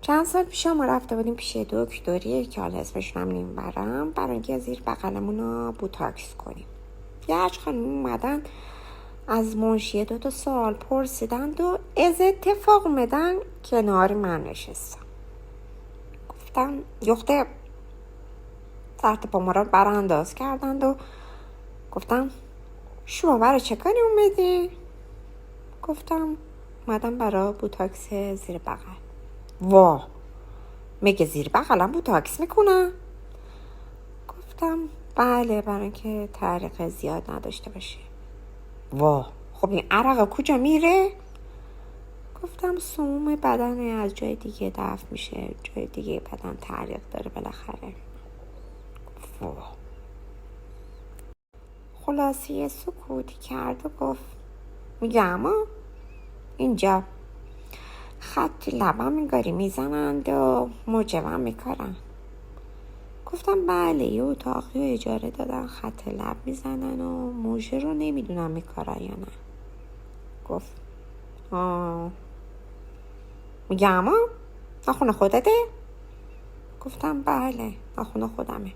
چند سال پیش ما رفته بودیم پیش دکتری که حالا اسمشون هم نمیبرم برای اینکه زیر بغلمون رو بوتاکس کنیم. یه هرچ خانم اومدن از منشیه 2 سوال پرسیدند و از اتفاق اومدن کنار من نشستم. گفتم یخته تحت پا ما رو برانداز کردند و گفتم شما برای چه کاری اومدی؟ گفتم اومدم برای بوتاکس زیر بغل. واه، میگه زیر بغلم بوتاکس میکنم؟ گفتم بله، برای اینکه تعریق زیاد نداشته باشه. واه، خب این عرق کجا میره؟ گفتم سموم بدن از جای دیگه دفع میشه، جای دیگه بدن تعریق داره بالاخره. واه. خلاصه سکوتی کرد و گفت میگه اما اینجا خط لبم انگاری میزنند و موجبم میکارن. گفتم بله، یه اتاقی رو اجاره دادن خط لب میزنن و موجه رو نمیدونم میکارن یا نه. گفت میگه اما ناخون خودته؟ گفتم بله، ناخون خودمه.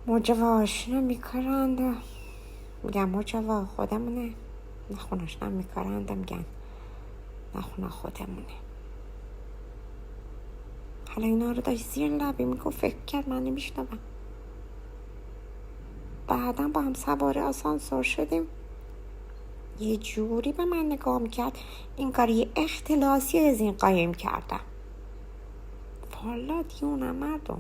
موجواش نمیکارند. میگم موجوا خودمونه، ناخوناش نمیکارند. میگن ناخون خودمونه. حالا اینا رو داشت زیر لبی میگفت، فکر کرد من نمیشنوم. بعدم با هم سوار آسانسور شدیم. یه جوری به من نگاه میکرد این کار یه اختلاسی از این قایم کردم. والا دیونم مردم.